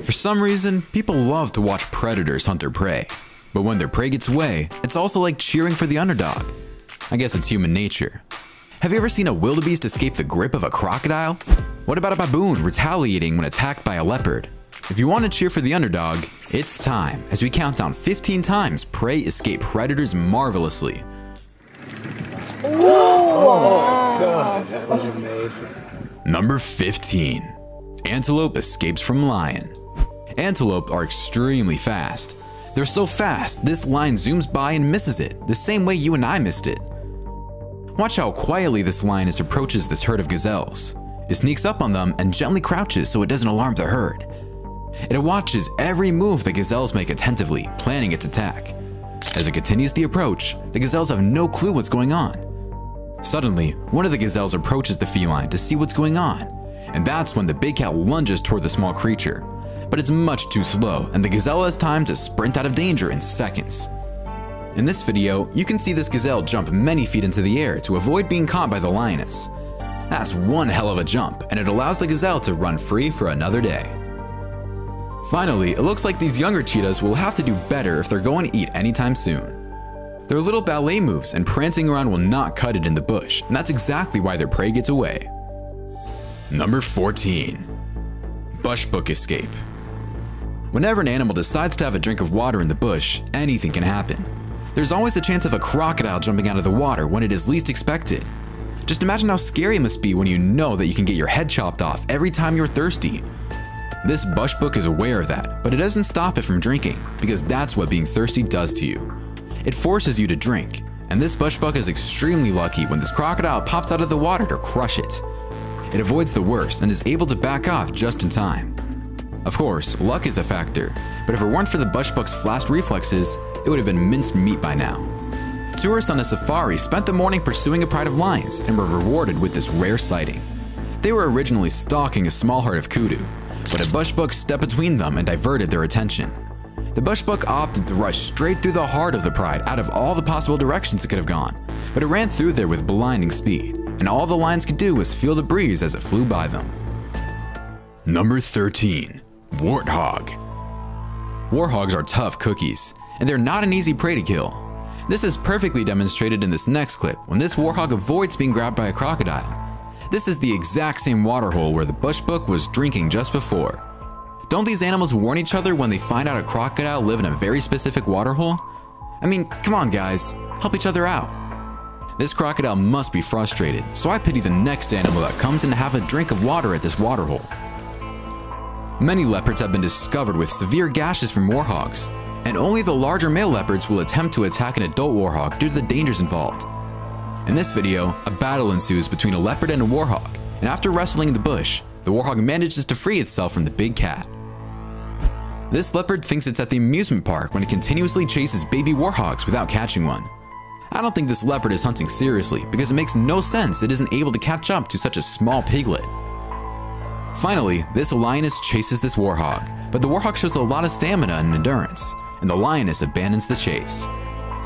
For some reason, people love to watch predators hunt their prey. But when their prey gets away, it's also like cheering for the underdog. I guess it's human nature. Have you ever seen a wildebeest escape the grip of a crocodile? What about a baboon retaliating when attacked by a leopard? If you want to cheer for the underdog, it's time as we count down 15 times prey escape predators marvelously. Oh, God, that was amazing. Number 15. Antelope escapes from lion. Antelope are extremely fast. They're so fast, this lion zooms by and misses it, the same way you and I missed it. Watch how quietly this lioness approaches this herd of gazelles. It sneaks up on them and gently crouches so it doesn't alarm the herd. It watches every move the gazelles make attentively, planning its attack. As it continues the approach, the gazelles have no clue what's going on. Suddenly, one of the gazelles approaches the feline to see what's going on, and that's when the big cat lunges toward the small creature. But it's much too slow, and the gazelle has time to sprint out of danger in seconds. In this video, you can see this gazelle jump many feet into the air to avoid being caught by the lioness. That's one hell of a jump, and it allows the gazelle to run free for another day. Finally, it looks like these younger cheetahs will have to do better if they're going to eat anytime soon. Their little ballet moves and prancing around will not cut it in the bush, and that's exactly why their prey gets away. Number 14. Bushbuck escape. Whenever an animal decides to have a drink of water in the bush, anything can happen. There's always a chance of a crocodile jumping out of the water when it is least expected. Just imagine how scary it must be when you know that you can get your head chopped off every time you're thirsty. This bushbuck is aware of that, but it doesn't stop it from drinking, because that's what being thirsty does to you. It forces you to drink, and this bushbuck is extremely lucky when this crocodile pops out of the water to crush it. It avoids the worst and is able to back off just in time. Of course, luck is a factor, but if it weren't for the bushbuck's fast reflexes, it would have been minced meat by now. Tourists on a safari spent the morning pursuing a pride of lions and were rewarded with this rare sighting. They were originally stalking a small herd of kudu, but a bushbuck stepped between them and diverted their attention. The bushbuck opted to rush straight through the heart of the pride out of all the possible directions it could have gone, but it ran through there with blinding speed, and all the lions could do was feel the breeze as it flew by them. Number 13. Warthog. Warthogs are tough cookies, and they're not an easy prey to kill. This is perfectly demonstrated in this next clip when this warthog avoids being grabbed by a crocodile. This is the exact same waterhole where the bushbuck was drinking just before. Don't these animals warn each other when they find out a crocodile live in a very specific waterhole? I mean, come on guys, help each other out. This crocodile must be frustrated, so I pity the next animal that comes in to have a drink of water at this waterhole. Many leopards have been discovered with severe gashes from warthogs, and only the larger male leopards will attempt to attack an adult warthog due to the dangers involved. In this video, a battle ensues between a leopard and a warthog, and after wrestling in the bush, the warthog manages to free itself from the big cat. This leopard thinks it's at the amusement park when it continuously chases baby warthogs without catching one. I don't think this leopard is hunting seriously because it makes no sense it isn't able to catch up to such a small piglet. Finally, this lioness chases this warthog, but the warthog shows a lot of stamina and endurance, and the lioness abandons the chase.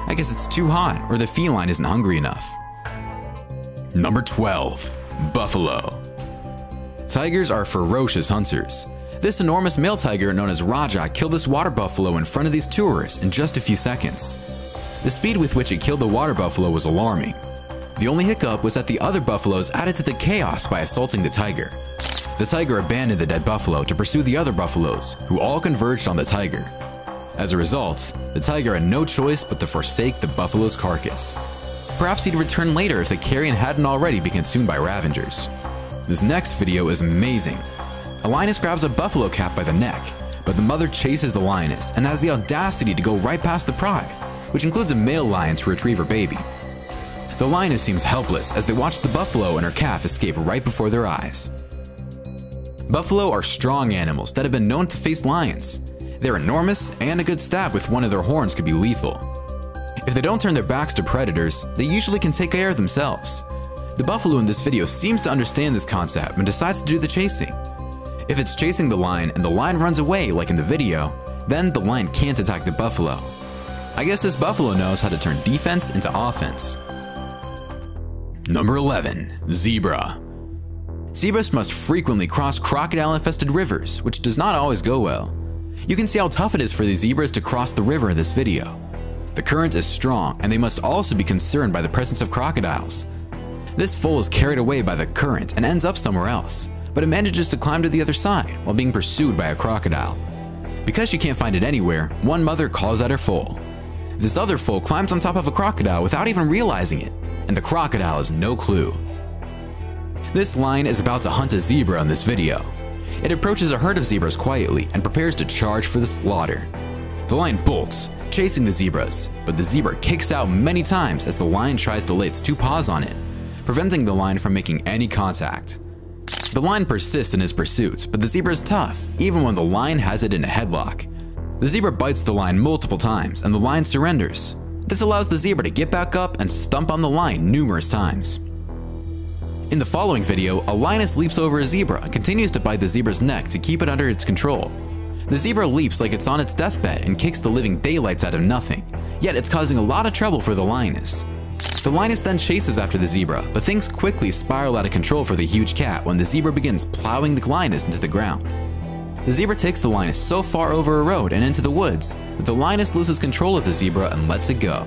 I guess it's too hot or the feline isn't hungry enough. Number 12. Buffalo. Tigers are ferocious hunters. This enormous male tiger known as Raja killed this water buffalo in front of these tourists in just a few seconds. The speed with which it killed the water buffalo was alarming. The only hiccup was that the other buffaloes added to the chaos by assaulting the tiger. The tiger abandoned the dead buffalo to pursue the other buffaloes, who all converged on the tiger. As a result, the tiger had no choice but to forsake the buffalo's carcass. Perhaps he'd return later if the carrion hadn't already been consumed by ravengers. This next video is amazing. A lioness grabs a buffalo calf by the neck, but the mother chases the lioness and has the audacity to go right past the pride, which includes a male lion to retrieve her baby. The lioness seems helpless as they watch the buffalo and her calf escape right before their eyes. Buffalo are strong animals that have been known to face lions. They're enormous, and a good stab with one of their horns could be lethal. If they don't turn their backs to predators, they usually can take care of themselves. The buffalo in this video seems to understand this concept and decides to do the chasing. If it's chasing the lion and the lion runs away like in the video, then the lion can't attack the buffalo. I guess this buffalo knows how to turn defense into offense. Number 11. Zebra. Zebras must frequently cross crocodile-infested rivers, which does not always go well. You can see how tough it is for the zebras to cross the river in this video. The current is strong, and they must also be concerned by the presence of crocodiles. This foal is carried away by the current and ends up somewhere else, but it manages to climb to the other side while being pursued by a crocodile. Because she can't find it anywhere, one mother calls out her foal. This other foal climbs on top of a crocodile without even realizing it, and the crocodile has no clue. This lion is about to hunt a zebra in this video. It approaches a herd of zebras quietly and prepares to charge for the slaughter. The lion bolts, chasing the zebras, but the zebra kicks out many times as the lion tries to lay its 2 paws on it, preventing the lion from making any contact. The lion persists in his pursuit, but the zebra is tough, even when the lion has it in a headlock. The zebra bites the lion multiple times, and the lion surrenders. This allows the zebra to get back up and stomp on the lion numerous times. In the following video, a lioness leaps over a zebra and continues to bite the zebra's neck to keep it under its control. The zebra leaps like it's on its deathbed and kicks the living daylights out of nothing, yet it's causing a lot of trouble for the lioness. The lioness then chases after the zebra, but things quickly spiral out of control for the huge cat when the zebra begins plowing the lioness into the ground. The zebra takes the lioness so far over a road and into the woods that the lioness loses control of the zebra and lets it go.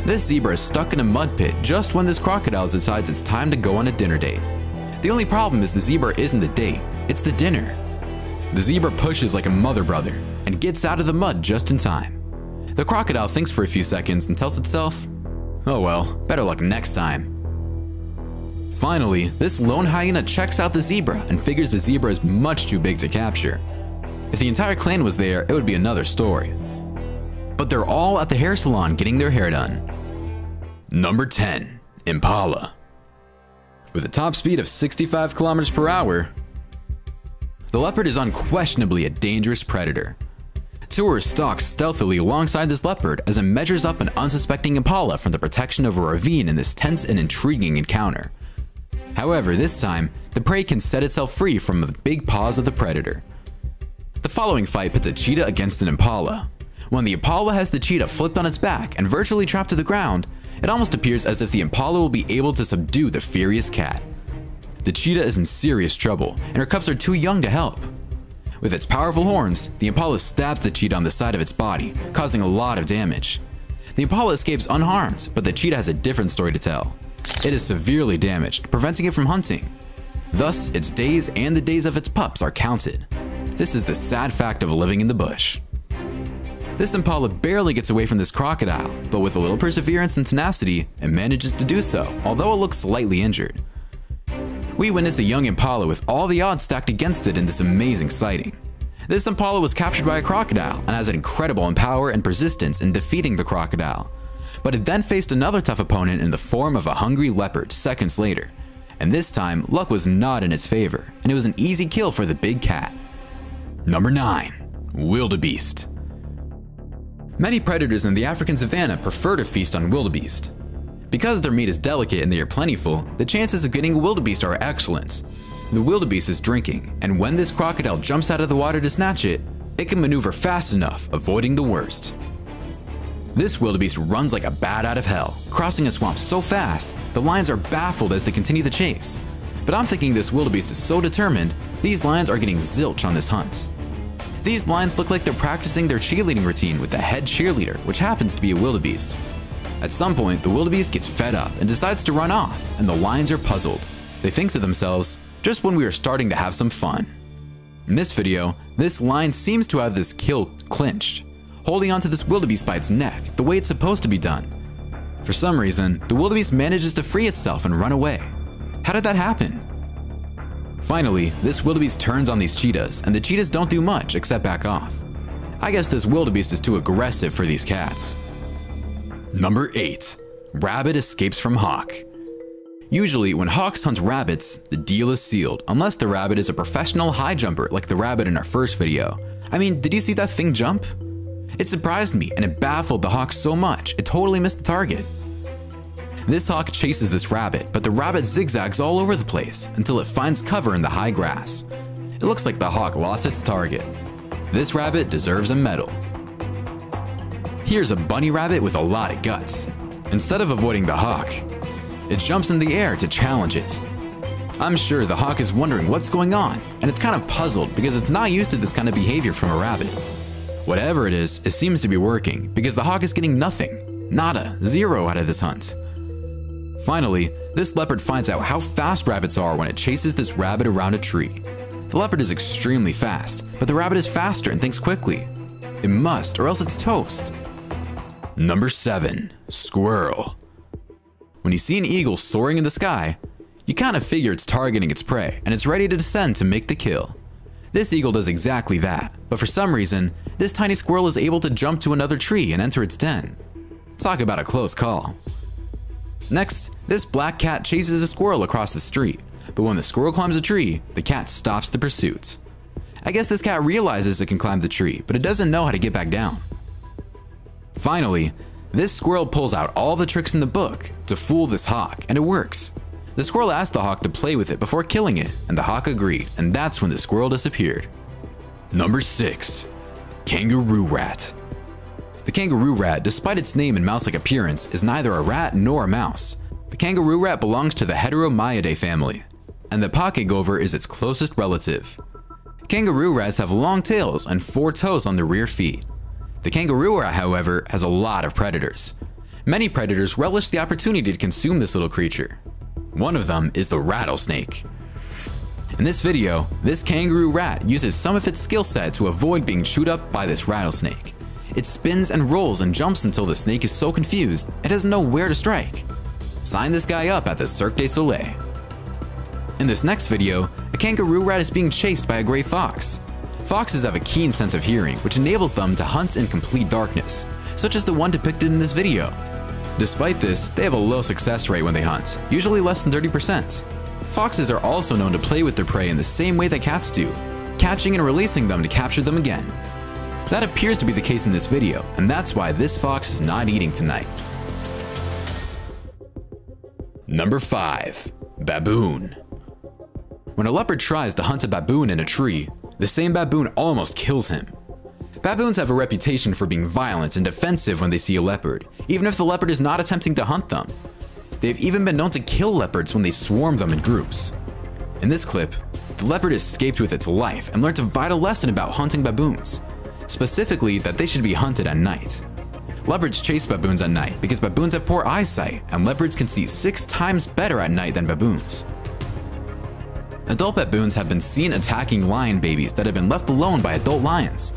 This zebra is stuck in a mud pit just when this crocodile decides it's time to go on a dinner date. The only problem is the zebra isn't the date, it's the dinner. The zebra pushes like a mother brother and gets out of the mud just in time. The crocodile thinks for a few seconds and tells itself, "Oh well, better luck next time." Finally, this lone hyena checks out the zebra and figures the zebra is much too big to capture. If the entire clan was there, it would be another story. But they're all at the hair salon getting their hair done. Number 10. Impala. With a top speed of 65 kilometers per hour, the leopard is unquestionably a dangerous predator. Tourists stalk stealthily alongside this leopard as it measures up an unsuspecting impala from the protection of a ravine in this tense and intriguing encounter. However, this time, the prey can set itself free from the big paws of the predator. The following fight pits a cheetah against an impala. When the impala has the cheetah flipped on its back and virtually trapped to the ground, it almost appears as if the impala will be able to subdue the furious cat. The cheetah is in serious trouble, and her cubs are too young to help. With its powerful horns, the impala stabs the cheetah on the side of its body, causing a lot of damage. The impala escapes unharmed, but the cheetah has a different story to tell. It is severely damaged, preventing it from hunting. Thus, its days and the days of its pups are counted. This is the sad fact of living in the bush. This impala barely gets away from this crocodile, but with a little perseverance and tenacity, it manages to do so, although it looks slightly injured. We witness a young impala with all the odds stacked against it in this amazing sighting. This impala was captured by a crocodile and has an incredible power and persistence in defeating the crocodile. But it then faced another tough opponent in the form of a hungry leopard seconds later, and this time luck was not in its favor, and it was an easy kill for the big cat. Number 9. Wildebeest. Many predators in the African savanna prefer to feast on wildebeest. Because their meat is delicate and they are plentiful, the chances of getting a wildebeest are excellent. The wildebeest is drinking, and when this crocodile jumps out of the water to snatch it, it can maneuver fast enough, avoiding the worst. This wildebeest runs like a bat out of hell, crossing a swamp so fast, the lions are baffled as they continue the chase. But I'm thinking this wildebeest is so determined, these lions are getting zilch on this hunt. These lions look like they're practicing their cheerleading routine with the head cheerleader, which happens to be a wildebeest. At some point, the wildebeest gets fed up and decides to run off, and the lions are puzzled. They think to themselves, just when we are starting to have some fun. In this video, this lion seems to have this kill clinched, holding onto this wildebeest by its neck, the way it's supposed to be done. For some reason, the wildebeest manages to free itself and run away. How did that happen? Finally, this wildebeest turns on these cheetahs, and the cheetahs don't do much except back off. I guess this wildebeest is too aggressive for these cats. Number 8. Rabbit escapes from hawk. Usually, when hawks hunt rabbits, the deal is sealed, unless the rabbit is a professional high jumper like the rabbit in our first video. I mean, did you see that thing jump? It surprised me, and it baffled the hawk so much, it totally missed the target. This hawk chases this rabbit, but the rabbit zigzags all over the place until it finds cover in the high grass. It looks like the hawk lost its target. This rabbit deserves a medal. Here's a bunny rabbit with a lot of guts. Instead of avoiding the hawk, it jumps in the air to challenge it. I'm sure the hawk is wondering what's going on, and it's kind of puzzled because it's not used to this kind of behavior from a rabbit. Whatever it is, it seems to be working because the hawk is getting nothing, nada, zero out of this hunt. Finally, this leopard finds out how fast rabbits are when it chases this rabbit around a tree. The leopard is extremely fast, but the rabbit is faster and thinks quickly. It must, or else it's toast. Number 7. Squirrel. When you see an eagle soaring in the sky, you kind of figure it's targeting its prey and it's ready to descend to make the kill. This eagle does exactly that, but for some reason, this tiny squirrel is able to jump to another tree and enter its den. Talk about a close call. Next, this black cat chases a squirrel across the street, but when the squirrel climbs a tree, the cat stops the pursuit. I guess this cat realizes it can climb the tree, but it doesn't know how to get back down. Finally, this squirrel pulls out all the tricks in the book to fool this hawk, and it works. The squirrel asked the hawk to play with it before killing it, and the hawk agreed, and that's when the squirrel disappeared. Number 6. Kangaroo rat. The kangaroo rat, despite its name and mouse-like appearance, is neither a rat nor a mouse. The kangaroo rat belongs to the Heteromyidae family, and the pocket gopher is its closest relative. Kangaroo rats have long tails and 4 toes on their rear feet. The kangaroo rat, however, has a lot of predators. Many predators relish the opportunity to consume this little creature. One of them is the rattlesnake. In this video, this kangaroo rat uses some of its skill set to avoid being chewed up by this rattlesnake. It spins and rolls and jumps until the snake is so confused it doesn't know where to strike. Sign this guy up at the Cirque du Soleil. In this next video, a kangaroo rat is being chased by a gray fox. Foxes have a keen sense of hearing, which enables them to hunt in complete darkness, such as the one depicted in this video. Despite this, they have a low success rate when they hunt, usually less than 30%. Foxes are also known to play with their prey in the same way that cats do, catching and releasing them to capture them again. That appears to be the case in this video, and that's why this fox is not eating tonight. Number 5. Baboon. When a leopard tries to hunt a baboon in a tree, the same baboon almost kills him. Baboons have a reputation for being violent and defensive when they see a leopard, even if the leopard is not attempting to hunt them. They've even been known to kill leopards when they swarm them in groups. In this clip, the leopard escaped with its life and learned a vital lesson about hunting baboons, specifically that they should be hunted at night. Leopards chase baboons at night because baboons have poor eyesight, and leopards can see 6 times better at night than baboons. Adult baboons have been seen attacking lion babies that have been left alone by adult lions.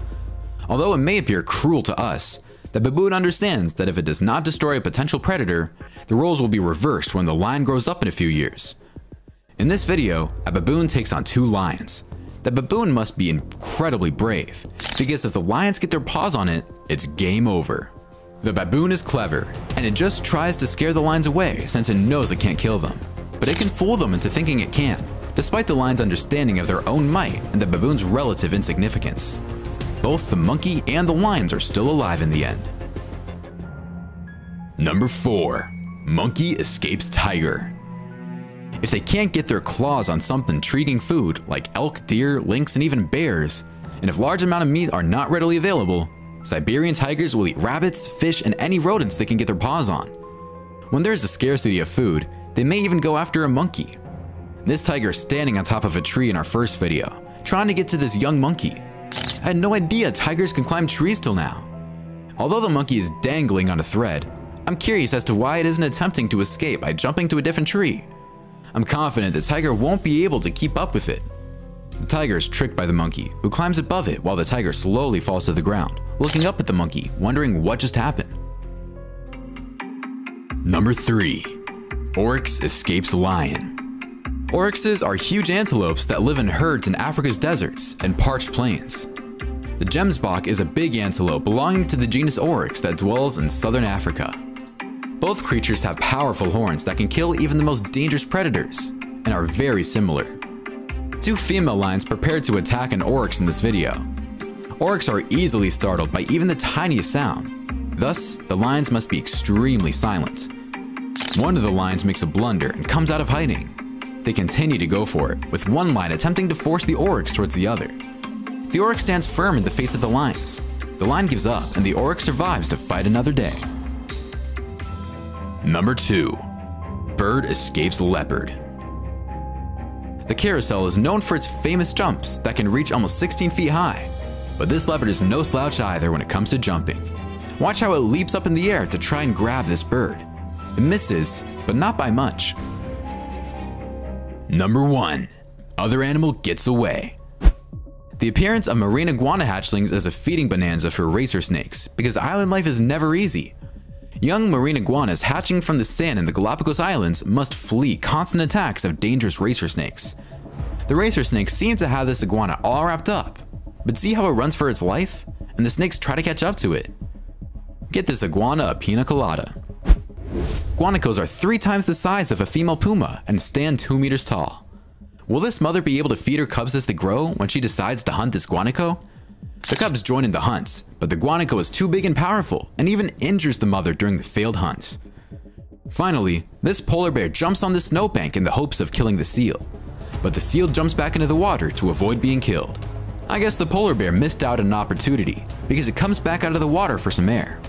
Although it may appear cruel to us, the baboon understands that if it does not destroy a potential predator, the roles will be reversed when the lion grows up in a few years. In this video, a baboon takes on 2 lions. The baboon must be incredibly brave, because if the lions get their paws on it, it's game over. The baboon is clever, and it just tries to scare the lions away since it knows it can't kill them. But it can fool them into thinking it can, despite the lion's understanding of their own might and the baboon's relative insignificance. Both the monkey and the lions are still alive in the end. Number 4. Monkey escapes tiger. If they can't get their claws on some intriguing food like elk, deer, lynx, and even bears, and if large amounts of meat are not readily available, Siberian tigers will eat rabbits, fish, and any rodents they can get their paws on. When there is a scarcity of food, they may even go after a monkey. This tiger is standing on top of a tree in our first video, trying to get to this young monkey. I had no idea tigers can climb trees till now. Although the monkey is dangling on a thread, I'm curious as to why it isn't attempting to escape by jumping to a different tree. I'm confident the tiger won't be able to keep up with it. The tiger is tricked by the monkey, who climbs above it while the tiger slowly falls to the ground, looking up at the monkey, wondering what just happened. Number 3. Oryx escapes lion. Oryxes are huge antelopes that live in herds in Africa's deserts and parched plains. The gemsbok is a big antelope belonging to the genus Oryx that dwells in southern Africa. Both creatures have powerful horns that can kill even the most dangerous predators, and are very similar. 2 female lions prepared to attack an oryx in this video. Oryx are easily startled by even the tiniest sound. Thus, the lions must be extremely silent. One of the lions makes a blunder and comes out of hiding. They continue to go for it, with one lion attempting to force the oryx towards the other. The oryx stands firm in the face of the lions. The lion gives up, and the oryx survives to fight another day. Number 2. Bird escapes leopard. The carousel is known for its famous jumps that can reach almost 16 feet high, but this leopard is no slouch either when it comes to jumping. Watch how it leaps up in the air to try and grab this bird. It misses, but not by much. Number 1. Other animal gets away. The appearance of marine iguana hatchlings is a feeding bonanza for racer snakes because island life is never easy. Young marine iguanas hatching from the sand in the Galapagos Islands must flee constant attacks of dangerous racer snakes. The racer snakes seem to have this iguana all wrapped up, but see how it runs for its life? And the snakes try to catch up to it. Get this iguana a pina colada. Guanacos are 3 times the size of a female puma and stand 2 meters tall. Will this mother be able to feed her cubs as they grow when she decides to hunt this guanaco? The cubs join in the hunts, but the guanaco is too big and powerful and even injures the mother during the failed hunts. Finally, this polar bear jumps on the snowbank in the hopes of killing the seal, but the seal jumps back into the water to avoid being killed. I guess the polar bear missed out on an opportunity because it comes back out of the water for some air.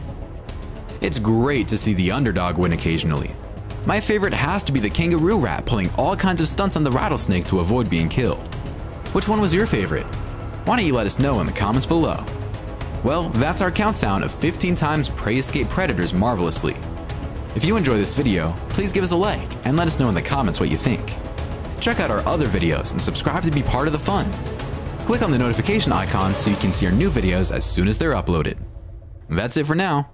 It's great to see the underdog win occasionally. My favorite has to be the kangaroo rat pulling all kinds of stunts on the rattlesnake to avoid being killed. Which one was your favorite? Why don't you let us know in the comments below? Well, that's our countdown of 15 times prey escape predators marvelously. If you enjoy this video, please give us a like and let us know in the comments what you think. Check out our other videos and subscribe to be part of the fun. Click on the notification icon so you can see our new videos as soon as they're uploaded. That's it for now.